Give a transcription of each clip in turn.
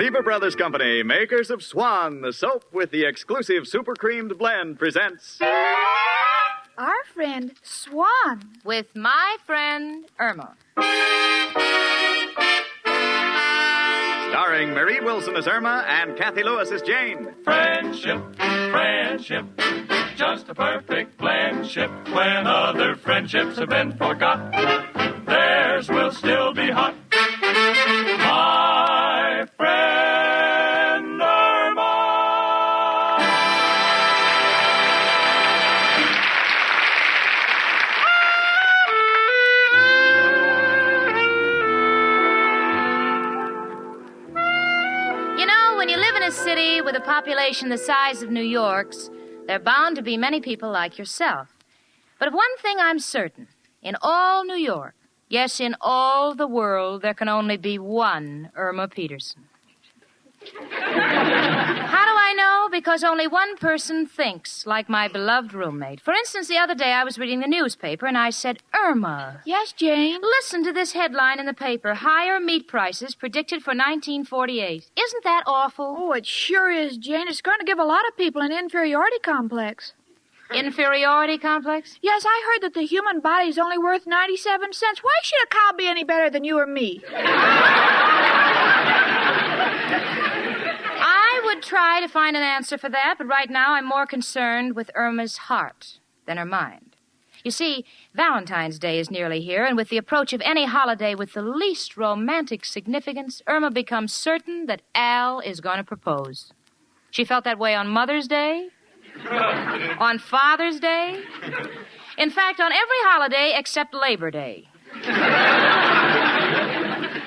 Lever Brothers Company, makers of Swan, the soap with the exclusive super creamed blend, presents... Our friend Swan. With my friend Irma. Starring Marie Wilson as Irma and Cathy Lewis as Jane. Friendship, friendship, just a perfect friendship. When other friendships have been forgot, theirs will still be hot. My friend Irma. You know, when you live in a city with a population the size of New York's, there are bound to be many people like yourself. But of one thing I'm certain. In all New York, yes, in all the world, there can only be one Irma Peterson. How do I know? Because only one person thinks like my beloved roommate. For instance, the other day I was reading the newspaper and I said, Irma. Yes, Jane? Listen to this headline in the paper. Higher meat prices predicted for 1948. Isn't that awful? Oh, it sure is, Jane. It's going to give a lot of people an inferiority complex. Inferiority complex? Yes, I heard that the human body is only worth 97 cents. Why should a cow be any better than you or me? I would try to find an answer for that, but right now I'm more concerned with Irma's heart than her mind. You see, Valentine's Day is nearly here, and with the approach of any holiday with the least romantic significance, Irma becomes certain that Al is going to propose. She felt that way on Mother's Day, on Father's Day, in fact, on every holiday except Labor Day.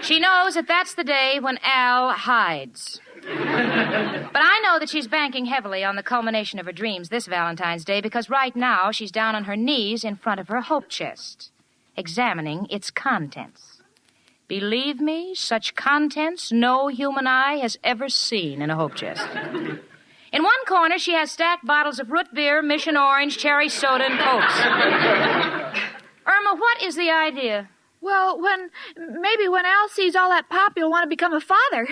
She knows that that's the day when Al hides. But I know that she's banking heavily on the culmination of her dreams this Valentine's Day because right now she's down on her knees in front of her hope chest, examining its contents. Believe me, such contents no human eye has ever seen in a hope chest. In one corner, she has stacked bottles of root beer, Mission Orange, cherry soda, and Cokes. Irma, what is the idea? Well, maybe when Al sees all that pop, he'll want to become a father.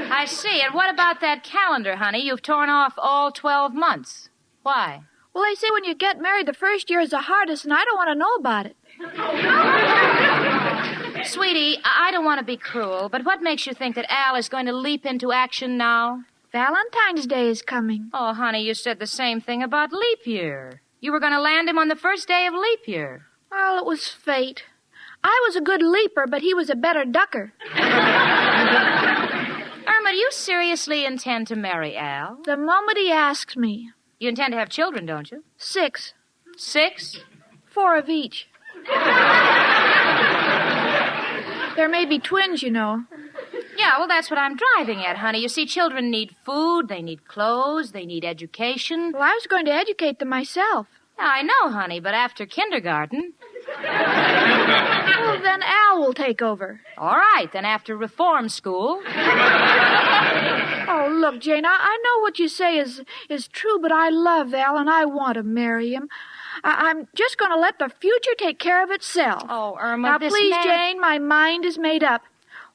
I see. And what about that calendar, honey? You've torn off all 12 months. Why? Well, they say when you get married, the first year is the hardest, and I don't want to know about it. Sweetie, I don't want to be cruel, but what makes you think that Al is going to leap into action now? Valentine's Day is coming. Oh, honey, you said the same thing about leap year. You were going to land him on the first day of leap year. Well, it was fate. I was a good leaper, but he was a better ducker. Irma, do you seriously intend to marry Al? The moment he asks me. You intend to have children, don't you? 6. 6? 4 of each. There may be twins, you know. Yeah, well, that's what I'm driving at, honey. You see, children need food, they need clothes, they need education. Well, I was going to educate them myself. Yeah, I know, honey, but after kindergarten... Well, then Al will take over. All right, then after reform school... Oh, look, Jane, I know what you say is true, but I love Al and I want to marry him. I'm just going to let the future take care of itself. Oh, Irma, now, this please, man... Jane, my mind is made up.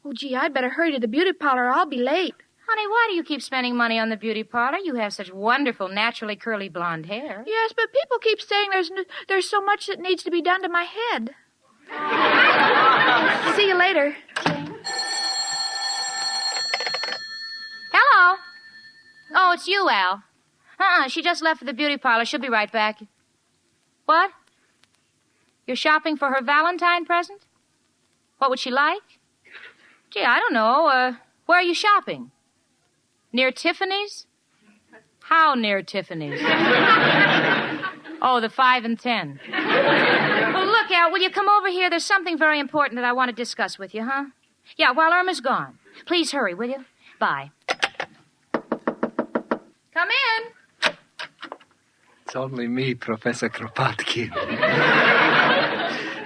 Oh, gee, I'd better hurry to the beauty parlor. I'll be late. Honey, why do you keep spending money on the beauty parlor? You have such wonderful, naturally curly blonde hair. Yes, but people keep saying there's so much that needs to be done to my head. See you later. Hello. Oh, it's you, Al. She just left for the beauty parlor. She'll be right back. What? You're shopping for her Valentine present? What would she like? Gee, I don't know. Where are you shopping? Near Tiffany's? How near Tiffany's? Oh, the 5 and 10. Well, look, Al, will you come over here? There's something very important that I want to discuss with you, huh? Yeah, while Irma's gone. Please hurry, will you? Bye. Come in. It's only me, Professor Kropotkin.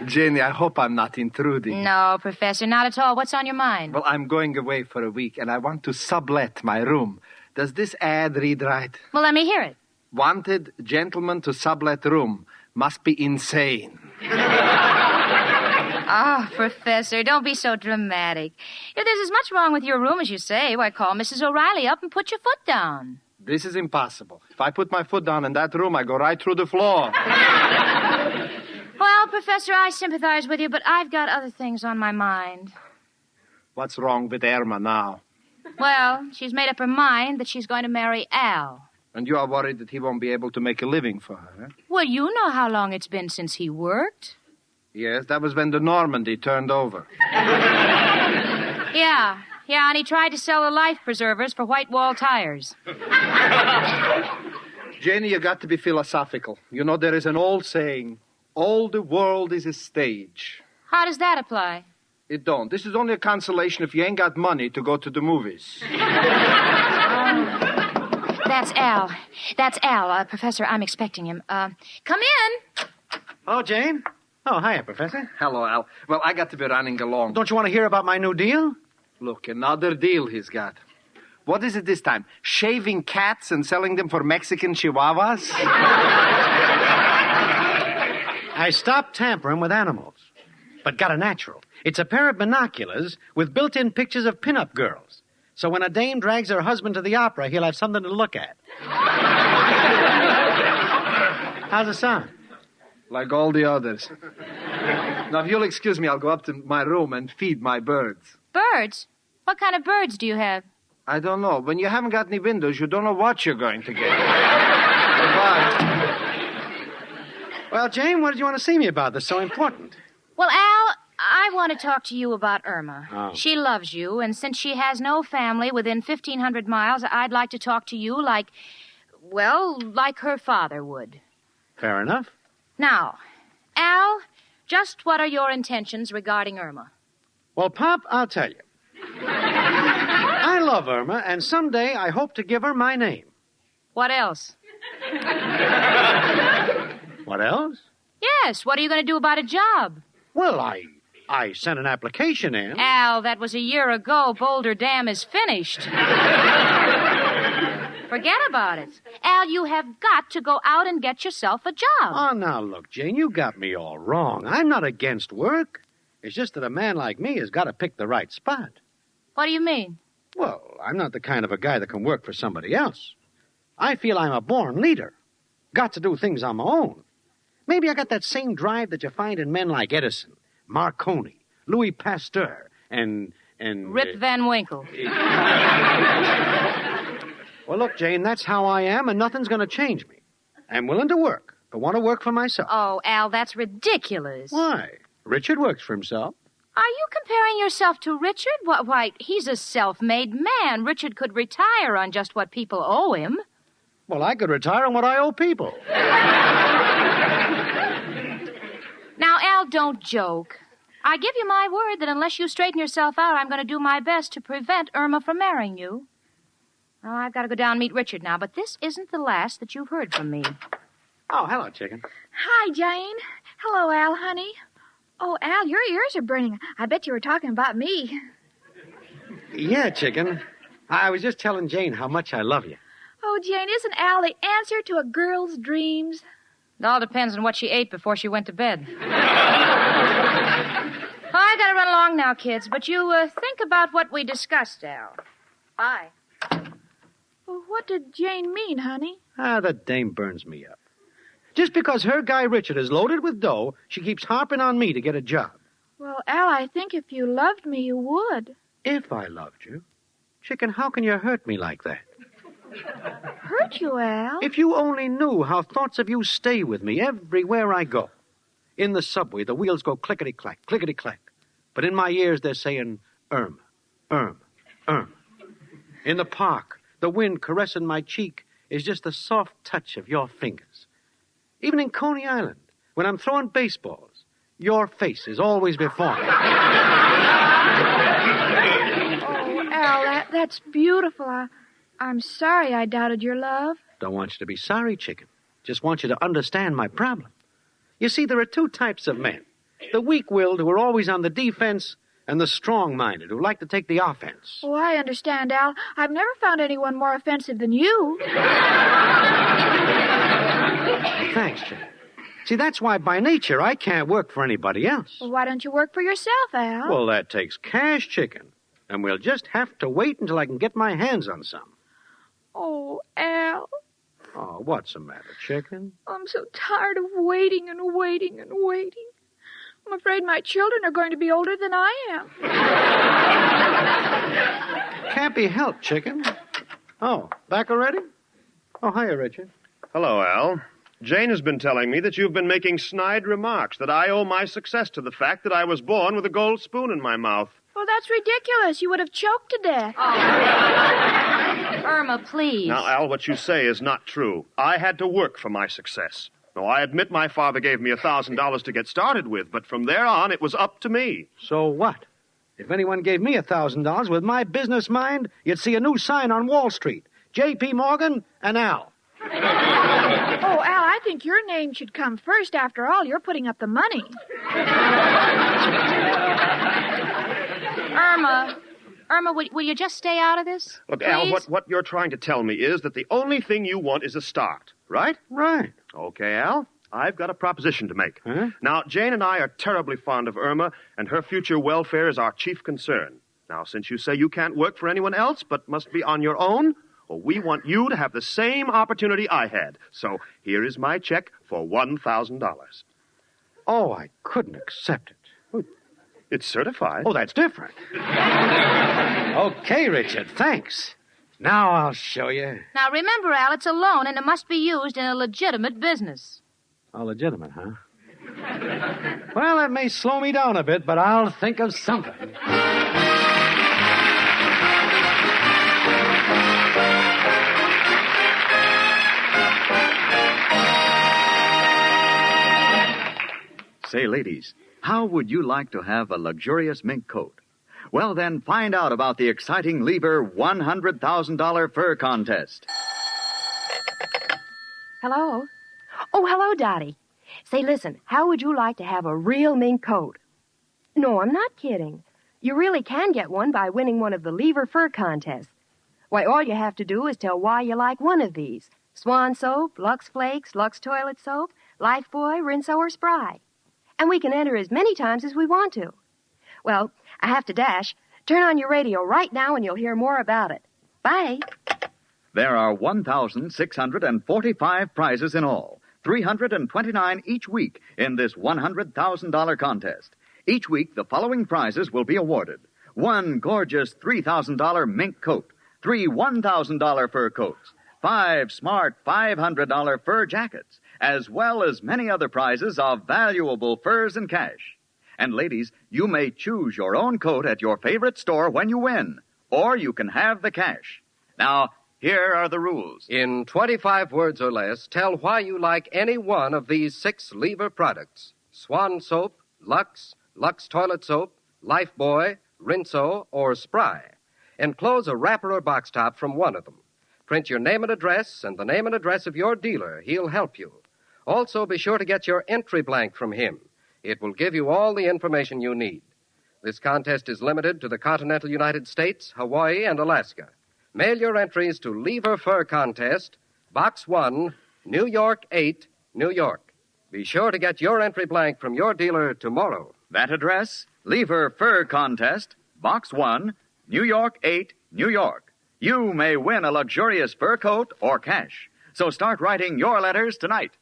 Janie, I hope I'm not intruding. No, Professor, not at all. What's on your mind? Well, I'm going away for a week, and I want to sublet my room. Does this ad read right? Well, let me hear it. Wanted gentleman to sublet room. Must be insane. Oh, Professor, don't be so dramatic. If there's as much wrong with your room as you say, why, call Mrs. O'Reilly up and put your foot down. This is impossible. If I put my foot down in that room, I go right through the floor. Well, Professor, I sympathize with you, but I've got other things on my mind. What's wrong with Irma now? Well, she's made up her mind that she's going to marry Al. And you are worried that he won't be able to make a living for her, eh? Well, you know how long it's been since he worked. Yes, that was when the Normandy turned over. Yeah, and he tried to sell the life preservers for white wall tires. Janie, you got to be philosophical. You know, there is an old saying, all the world is a stage. How does that apply? It don't. This is only a consolation if you ain't got money to go to the movies. That's Al. Professor, I'm expecting him. Come in. Hello, Jane. Oh, hiya, Professor. Hello, Al. Well, I got to be running along. Don't you want to hear about my new deal? Look, another deal he's got. What is it this time? Shaving cats and selling them for Mexican chihuahuas? I stopped tampering with animals, but got a natural. It's a pair of binoculars with built-in pictures of pin-up girls. So when a dame drags her husband to the opera, he'll have something to look at. How's it sound? Like all the others. Now, if you'll excuse me, I'll go up to my room and feed my birds. Birds? What kind of birds do you have? I don't know. When you haven't got any windows, you don't know what you're going to get. Goodbye. Well, Jane, what did you want to see me about that's so important? Well, Al, I want to talk to you about Irma. Oh. She loves you, and since she has no family within 1,500 miles, I'd like to talk to you like her father would. Fair enough. Now, Al, just what are your intentions regarding Irma? Well, Pop, I'll tell you. I love Irma, and someday I hope to give her my name. What else? What else? Yes, what are you going to do about a job? Well, I sent an application in. Al, that was a year ago. Boulder Dam is finished. Forget about it. Al, you have got to go out and get yourself a job. Oh, now, look, Jane, you got me all wrong. I'm not against work. It's just that a man like me has got to pick the right spot. What do you mean? Well, I'm not the kind of a guy that can work for somebody else. I feel I'm a born leader. Got to do things on my own. Maybe I got that same drive that you find in men like Edison, Marconi, Louis Pasteur, and Rip Van Winkle. Well, look, Jane, that's how I am, and nothing's going to change me. I'm willing to work, but want to work for myself. Oh, Al, that's ridiculous. Why? Richard works for himself. Are you comparing yourself to Richard? Why, he's a self-made man. Richard could retire on just what people owe him. Well, I could retire on what I owe people. Now, Al, don't joke. I give you my word that unless you straighten yourself out, I'm going to do my best to prevent Irma from marrying you. Oh, I've got to go down and meet Richard now, but this isn't the last that you've heard from me. Oh, hello, chicken. Hi, Jane. Hello, Al, honey. Oh, Al, your ears are burning. I bet you were talking about me. Yeah, chicken. I was just telling Jane how much I love you. Oh, Jane, isn't Al the answer to a girl's dreams? It all depends on what she ate before she went to bed. I got to run along now, kids, but you think about what we discussed, Al. Bye. Well, what did Jane mean, honey? That dame burns me up. Just because her guy Richard is loaded with dough, she keeps harping on me to get a job. Well, Al, I think if you loved me, you would. If I loved you? Chicken, how can you hurt me like that? Hurt you, Al? If you only knew how thoughts of you stay with me everywhere I go. In the subway, the wheels go clickety-clack, clickety-clack. But in my ears, they're saying, Irma, Irma, Irma. In the park, the wind caressing my cheek is just the soft touch of your fingers. Even in Coney Island, when I'm throwing baseballs, your face is always before me. Oh, Al, that's beautiful. I'm sorry I doubted your love. Don't want you to be sorry, chicken. Just want you to understand my problem. You see, there are two types of men. The weak-willed who are always on the defense, and the strong-minded who like to take the offense. Oh, I understand, Al. I've never found anyone more offensive than you. Thanks, chicken. See, that's why by nature I can't work for anybody else. Well, why don't you work for yourself, Al? Well, that takes cash, chicken. And we'll just have to wait until I can get my hands on some. Oh, Al, Oh, what's the matter, chicken? I'm so tired of waiting and waiting and waiting. I'm afraid my children are going to be older than I am. Can't be helped, chicken. Oh, back already? Oh, hiya, Richard. Hello, Al. Jane has been telling me that you've been making snide remarks, that I owe my success to the fact that I was born with a gold spoon in my mouth. Oh, that's ridiculous. You would have choked to death. Irma, please. Now, Al, what you say is not true. I had to work for my success. Now, I admit my father gave me $1,000 to get started with, but from there on, it was up to me. So what? If anyone gave me $1,000 with my business mind, you'd see a new sign on Wall Street. J.P. Morgan and Al. Oh, Al, I think your name should come first. After all, you're putting up the money. Irma, will you just stay out of this? Look, please? Al, what you're trying to tell me is that the only thing you want is a start, right? Right. Okay, Al, I've got a proposition to make. Huh? Now, Jane and I are terribly fond of Irma, and her future welfare is our chief concern. Now, since you say you can't work for anyone else but must be on your own, well, we want you to have the same opportunity I had. So here is my check for $1,000. Oh, I couldn't accept it. It's certified. Oh, that's different. Okay, Richard, thanks. Now I'll show you. Now, remember, Al, it's a loan, and it must be used in a legitimate business. Oh, legitimate, huh? Well, that may slow me down a bit, but I'll think of something. Say, ladies, how would you like to have a luxurious mink coat? Well, then, find out about the exciting Lever $100,000 fur contest. Hello? Oh, hello, Dottie. Say, listen, how would you like to have a real mink coat? No, I'm not kidding. You really can get one by winning one of the Lever fur contests. Why, all you have to do is tell why you like one of these. Swan soap, Lux Flakes, Lux Toilet Soap, Lifebuoy, Rinso, or Spry. And we can enter as many times as we want to. Well, I have to dash. Turn on your radio right now and you'll hear more about it. Bye. There are 1,645 prizes in all, 329 each week in this $100,000 contest. Each week, the following prizes will be awarded. 1 gorgeous $3,000 mink coat, 3 $1,000 fur coats, 5 smart $500 fur jackets, as well as many other prizes of valuable furs and cash. And ladies, you may choose your own coat at your favorite store when you win, or you can have the cash. Now, here are the rules. In 25 words or less, tell why you like any one of these 6 Lever products. Swan soap, Lux, Lux Toilet Soap, Lifebuoy, Rinso, or Spry. Enclose a wrapper or box top from one of them. Print your name and address and the name and address of your dealer. He'll help you. Also, be sure to get your entry blank from him. It will give you all the information you need. This contest is limited to the continental United States, Hawaii, and Alaska. Mail your entries to Lever Fur Contest, Box 1, New York 8, New York. Be sure to get your entry blank from your dealer tomorrow. That address, Lever Fur Contest, Box 1, New York 8, New York. You may win a luxurious fur coat or cash. So start writing your letters tonight.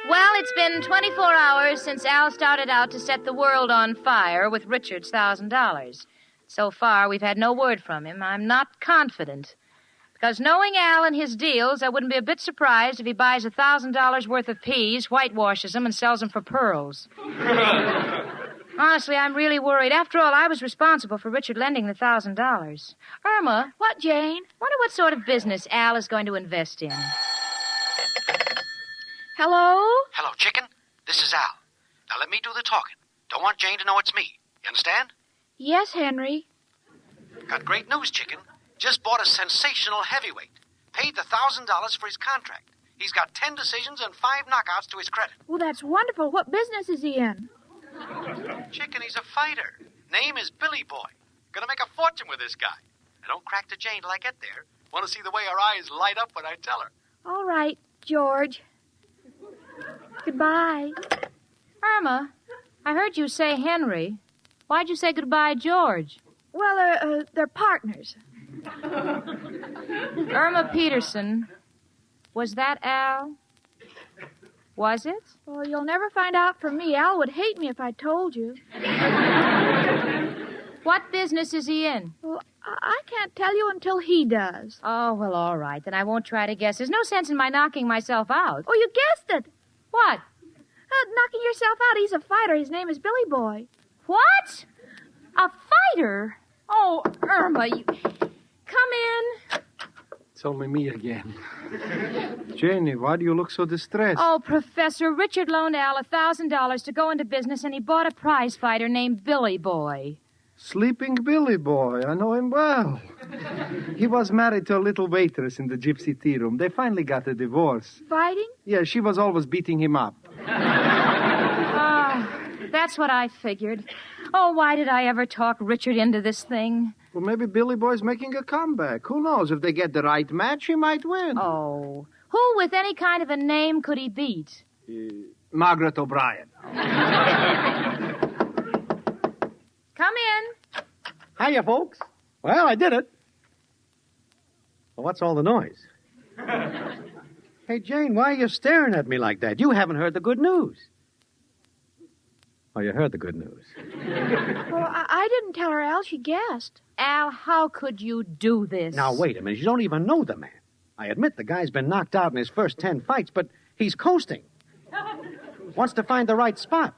Well, it's been 24 hours since Al started out to set the world on fire with Richard's $1,000. So far, we've had no word from him. I'm not confident. Because knowing Al and his deals, I wouldn't be a bit surprised if he buys $1,000 worth of peas, whitewashes them, and sells them for pearls. Honestly, I'm really worried. After all, I was responsible for Richard lending the $1,000. Irma. What, Jane? Wonder what sort of business Al is going to invest in. Hello? Hello, chicken. This is Al. Now let me do the talking. Don't want Jane to know it's me. You understand? Yes, Henry. Got great news, chicken. Just bought a sensational heavyweight. Paid the $1,000 for his contract. He's got 10 decisions and 5 knockouts to his credit. Well, that's wonderful. What business is he in? Chicken, he's a fighter. Name is Billy Boy. Gonna make a fortune with this guy. Now, don't crack to Jane till I get there. Want to see the way her eyes light up when I tell her. All right, George. Goodbye. Irma, I heard you say Henry. Why'd you say goodbye, George? Well, they're partners. Irma Peterson. Was that Al? Was it? Well, you'll never find out from me. Al would hate me if I told you. What business is he in? Well, I can't tell you until he does. Oh, well, all right. Then I won't try to guess. There's no sense in my knocking myself out. Oh, you guessed it. What? Knocking yourself out. He's a fighter. His name is Billy Boy. What? A fighter? Oh, Irma, you... Come in. It's only me again. Janie, why do you look so distressed? Oh, Professor, Richard loaned Al $1,000 to go into business, and he bought a prize fighter named Billy Boy. Sleeping Billy Boy. I know him well. He was married to a little waitress in the gypsy tea room. They finally got a divorce. Fighting? Yeah, she was always beating him up. That's what I figured. Oh, why did I ever talk Richard into this thing? Well, maybe Billy Boy's making a comeback. Who knows? If they get the right match, he might win. Oh, who with any kind of a name could he beat? Margaret O'Brien. Come in. Hiya, folks. Well, I did it. Well, what's all the noise? Hey, Jane, why are you staring at me like that? You haven't heard the good news. Oh, you heard the good news. Well, I didn't tell her, Al. She guessed. Al, how could you do this? Now, wait a minute. You don't even know the man. I admit the guy's been knocked out in his first 10 fights, but he's coasting. Wants to find the right spot.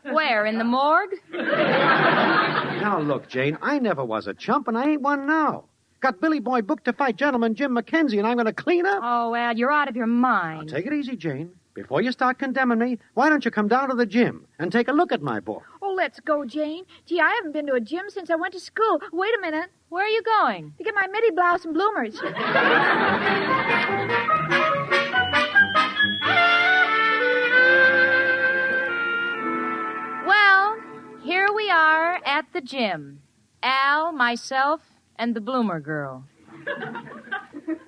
Where, in the morgue? Now, look, Jane, I never was a chump, and I ain't one now. Got Billy Boy booked to fight gentleman Jim McKenzie, and I'm going to clean up? Oh, Al, you're out of your mind. Now, take it easy, Jane. Before you start condemning me, why don't you come down to the gym and take a look at my boy? Oh, let's go, Jane. Gee, I haven't been to a gym since I went to school. Wait a minute. Where are you going? To get my midi blouse and bloomers. Well, here we are at the gym. Al, myself, and the bloomer girl.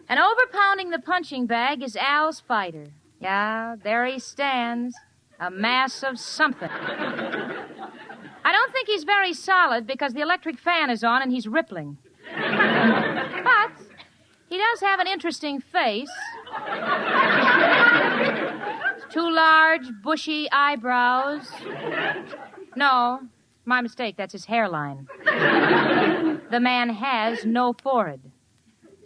And overpounding the punching bag is Al's fighter. Yeah, there he stands, a mass of something. I don't think he's very solid because the electric fan is on and he's rippling. But he does have an interesting face. 2 large, bushy eyebrows. No, my mistake, that's his hairline. The man has no forehead.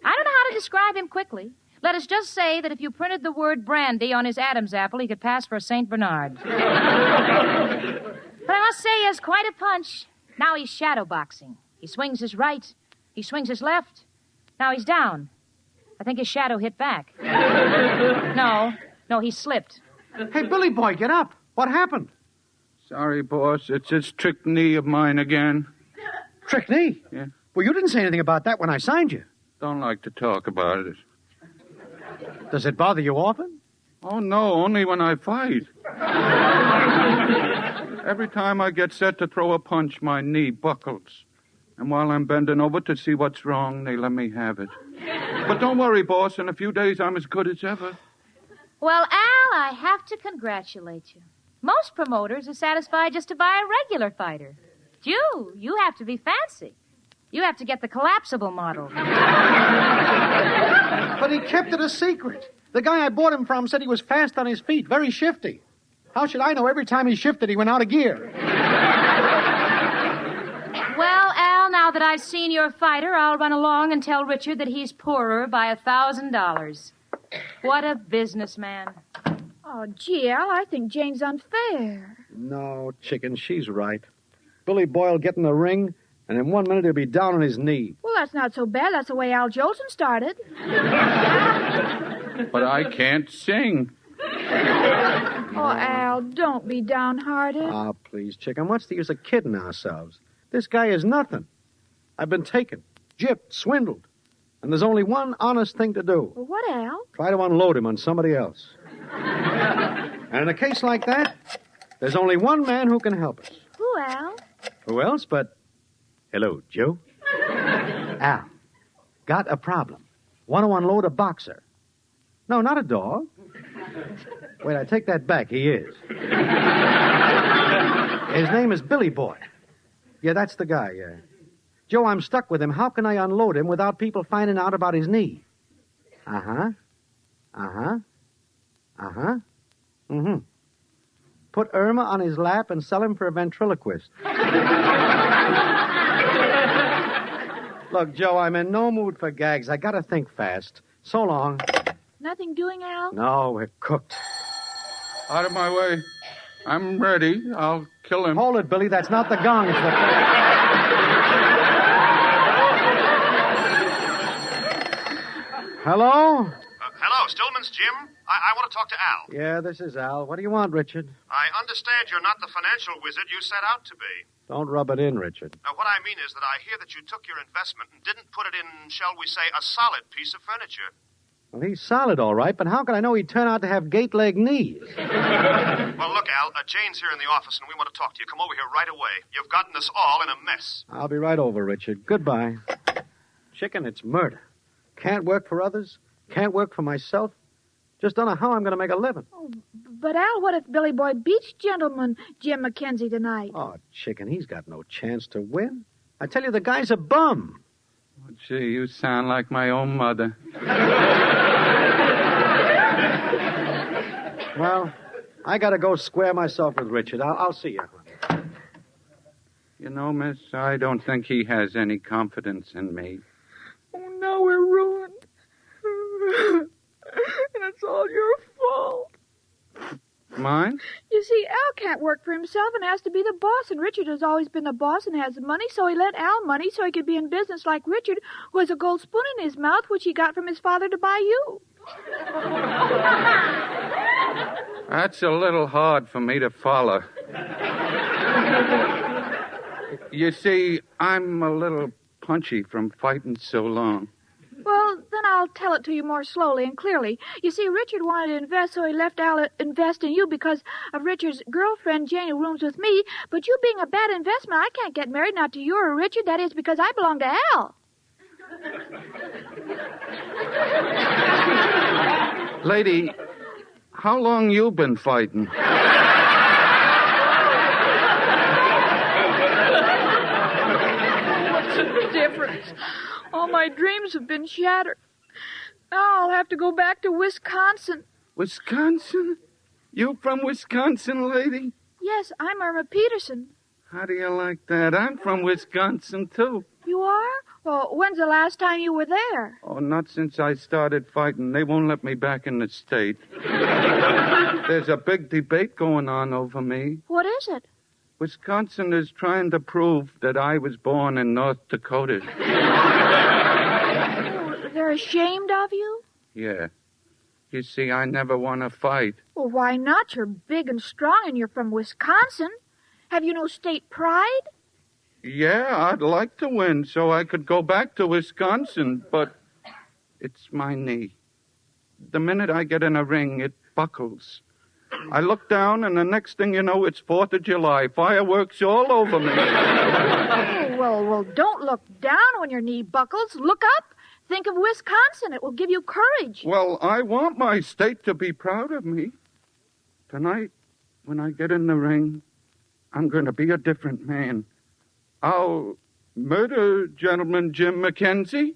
I don't know how to describe him quickly. Let us just say that if you printed the word brandy on his Adam's apple, he could pass for a St. Bernard. But I must say he has quite a punch. Now he's shadowboxing. He swings his right. He swings his left. Now he's down. I think his shadow hit back. No, he slipped. Hey, Billy Boy, get up. What happened? Sorry, boss. It's this trick knee of mine again. Trick knee? Yeah. Well, you didn't say anything about that when I signed you. Don't like to talk about it. Does it bother you often? Oh, no, only when I fight. Every time I get set to throw a punch, my knee buckles. And while I'm bending over to see what's wrong, they let me have it. But don't worry, boss. In a few days, I'm as good as ever. Well, Al, I have to congratulate you. Most promoters are satisfied just to buy a regular fighter. You have to be fancy. You have to get the collapsible model. But he kept it a secret. The guy I bought him from said he was fast on his feet, very shifty. How should I know every time he shifted, he went out of gear? Well, Al, now that I've seen your fighter, I'll run along and tell Richard that he's poorer by $1,000. What a businessman. Oh, gee, Al, I think Jane's unfair. No, chicken, she's right. Billy Boy'll get in the ring, and in 1 minute he'll be down on his knee. Well, that's not so bad. That's the way Al Jolson started. But I can't sing. Oh, Al, don't be downhearted. Ah, please, chicken, what's the use of kidding ourselves? This guy is nothing. I've been taken, gypped, swindled. And there's only one honest thing to do. Well, what, Al? Try to unload him on somebody else. And in a case like that, there's only one man who can help us. Who, Al? Who else but... Hello, Joe. Al. got a problem. Want to unload a boxer. No, not a dog. Wait, I take that back. He is. His name is Billy Boy. Yeah, that's the guy, yeah. Joe, I'm stuck with him. How can I unload him without people finding out about his knee? Uh-huh. Uh-huh. Uh-huh. Mm-hmm. Put Irma on his lap and sell him for a ventriloquist. Look, Joe, I'm in no mood for gags. I gotta think fast. So long. Nothing doing, Al? No, we're cooked. Out of my way. I'm ready. I'll kill him. Hold it, Billy. That's not the gong. It's the... Hello? Hello, Stillman's Jim. I want to talk to Al. Yeah, this is Al. What do you want, Richard? I understand you're not the financial wizard you set out to be. Don't rub it in, Richard. Now, what I mean is that I hear that you took your investment and didn't put it in, shall we say, a solid piece of furniture. Well, he's solid, all right, but how could I know he'd turn out to have gate-leg knees? Well, look, Al, Jane's here in the office, and we want to talk to you. Come over here right away. You've gotten us all in a mess. I'll be right over, Richard. Goodbye. Chicken, it's murder. Can't work for others. Can't work for myself. Just don't know how I'm going to make a living. Oh, but, Al, what if Billy Boy beats gentleman Jim McKenzie tonight? Oh, Chicken, he's got no chance to win. I tell you, the guy's a bum. Oh, gee, you sound like my own mother. Well, I got to go square myself with Richard. I'll see you. You know, miss, I don't think he has any confidence in me. Oh, now we're ruined. And it's all your fault. Mine? You see, Al can't work for himself and has to be the boss, and Richard has always been the boss and has the money, so he lent Al money so he could be in business like Richard, who has a gold spoon in his mouth, which he got from his father to buy you. That's a little hard for me to follow. You see, I'm a little punchy from fighting so long. Well, then I'll tell it to you more slowly and clearly. You see, Richard wanted to invest, so he left Al invest in you because of Richard's girlfriend, Jane, who rooms with me. But you being a bad investment, I can't get married, not to you or Richard. That is because I belong to Al. Lady, how long you been fighting? What's the difference? All my dreams have been shattered. Now I'll have to go back to Wisconsin. Wisconsin? You from Wisconsin, lady? Yes, I'm Irma Peterson. How do you like that? I'm from Wisconsin, too. You are? Well, when's the last time you were there? Oh, not since I started fighting. They won't let me back in the state. There's a big debate going on over me. What is it? Wisconsin is trying to prove that I was born in North Dakota. Oh, they're ashamed of you? Yeah. You see, I never won a fight. Well, why not? You're big and strong and you're from Wisconsin. Have you no state pride? Yeah, I'd like to win so I could go back to Wisconsin, but it's my knee. The minute I get in a ring, it buckles. I look down, and the next thing you know, it's 4th of July. Fireworks all over me. Oh, well, don't look down when your knee buckles. Look up. Think of Wisconsin. It will give you courage. Well, I want my state to be proud of me. Tonight, when I get in the ring, I'm going to be a different man. I'll murder gentleman Jim McKenzie.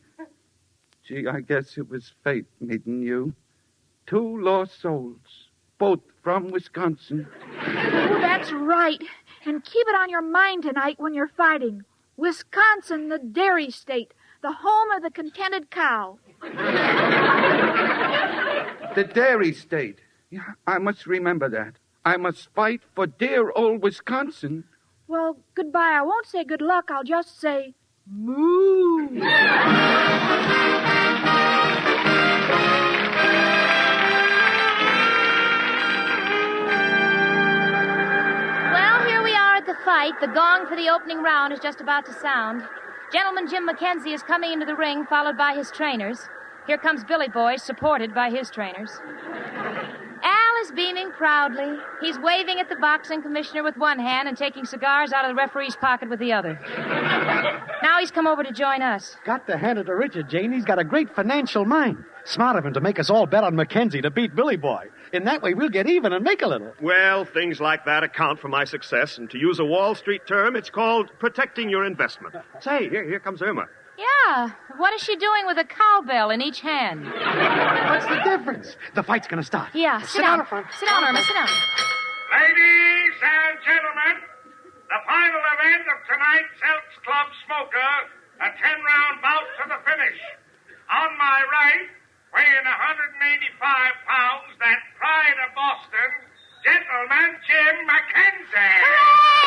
Gee, I guess it was fate meeting you. 2 lost souls, both from Wisconsin. Oh, that's right. And keep it on your mind tonight when you're fighting. Wisconsin, the dairy state, the home of the contented cow. The dairy state. Yeah, I must remember that. I must fight for dear old Wisconsin. Well, goodbye. I won't say good luck. I'll just say, moo. Well, here we are at the fight. The gong for the opening round is just about to sound. Gentleman Jim McKenzie is coming into the ring, followed by his trainers. Here comes Billy Boy, supported by his trainers. Al is beaming proudly. He's waving at the boxing commissioner with one hand and taking cigars out of the referee's pocket with the other. Now he's come over to join us. Got to hand it to Richard, Jane. He's got a great financial mind. Smart of him to make us all bet on Mackenzie to beat Billy Boy. In that way, we'll get even and make a little. Well, things like that account for my success, and to use a Wall Street term, it's called protecting your investment. Say, here comes Irma. Yeah. What is she doing with a cowbell in each hand? What's the difference? The fight's going to start. Yeah, sit down. Sit down, Irma, sit down. Ladies and gentlemen, the final event of tonight's Elks Club Smoker, a 10-round bout to the finish. On my right, weighing 185 pounds, that pride of Boston, Gentleman Jim Mackenzie.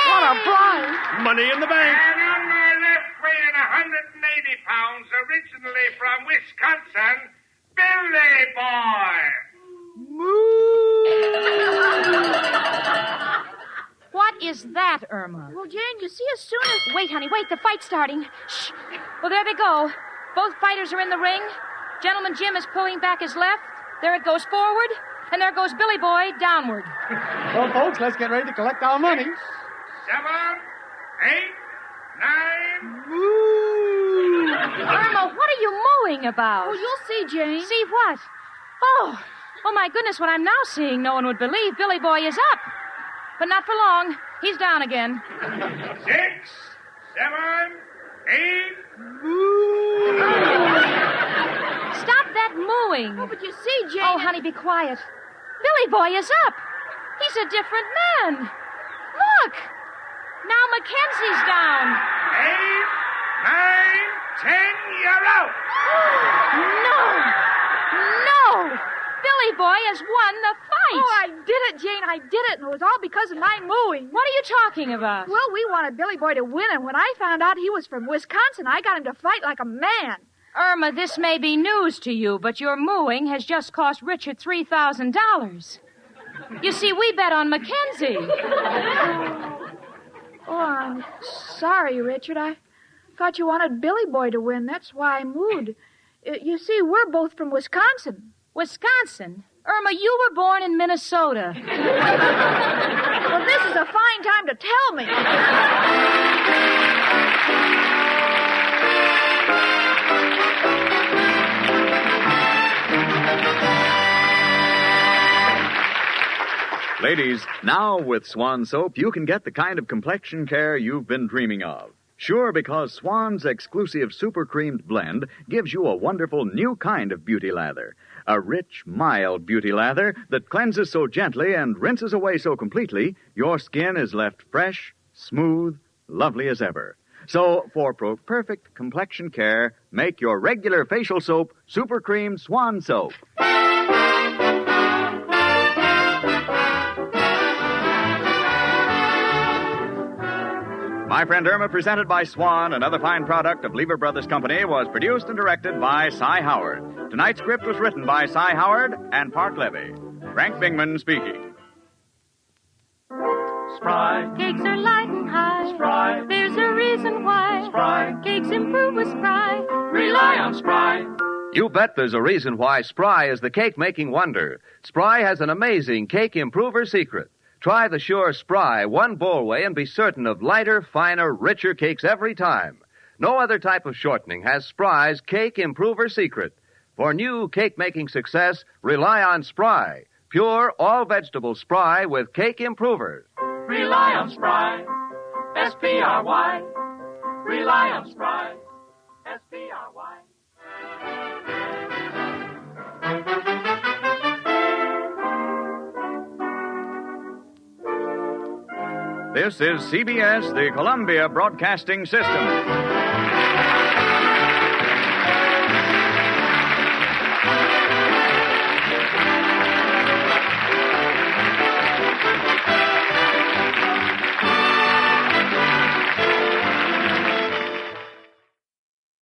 What a prize! Money in the bank. And on my left, weighing 180 pounds, originally from Wisconsin, Billy Boy. What is that, Irma? Well, Jane, you see, as soon as... Wait, honey, wait. The fight's starting. Shh. Well, there they go. Both fighters are in the ring. Gentleman Jim is pulling back his left. There it goes forward. And there goes Billy Boy downward. Well, folks, let's get ready to collect our money. 7, 8, 9... Irma, what are you mooing about? Oh, you'll see, Jane. See what? Oh, my goodness, what I'm now seeing, no one would believe. Billy Boy is up. But not for long. He's down again. 6, 7, 8... Stop that mooing. Oh, but you see, Jane... Oh, honey, be quiet. Billy Boy is up. He's a different man. Look. Now Mackenzie's down. 8, 9, 10, you're out. No. Billy Boy has won the fight. Oh, I did it, Jane. I did it, and it was all because of my mooing. What are you talking about? Well, we wanted Billy Boy to win, and when I found out he was from Wisconsin, I got him to fight like a man. Irma, this may be news to you, but your mooing has just cost Richard $3,000. You see, we bet on Mackenzie. Oh, I'm sorry, Richard. I thought you wanted Billy Boy to win. That's why I mooed. You see, we're both from Wisconsin. Wisconsin? Irma, you were born in Minnesota. Well, this is a fine time to tell me. Ladies, now with Swan Soap, you can get the kind of complexion care you've been dreaming of. Sure, because Swan's exclusive super creamed blend gives you a wonderful new kind of beauty lather. A rich, mild beauty lather that cleanses so gently and rinses away so completely, your skin is left fresh, smooth, lovely as ever. So, for perfect complexion care, make your regular facial soap Super Cream Swan Soap. My Friend Irma, presented by Swan, another fine product of Lever Brothers Company, was produced and directed by Cy Howard. Tonight's script was written by Cy Howard and Park Levy. Frank Bingman speaking. Spry. Cakes are light and high. Spry. There's a reason why. Spry. Cakes improve with Spry. Rely on Spry. You bet there's a reason why Spry is the cake-making wonder. Spry has an amazing cake improver secret. Try the sure Spry one bowl way and be certain of lighter, finer, richer cakes every time. No other type of shortening has Spry's cake improver secret. For new cake-making success, rely on Spry. Pure, all-vegetable Spry with cake improvers. Rely on Spry. S-P-R-Y. Rely on Spry. S-P-R-Y. This is CBS, the Columbia Broadcasting System.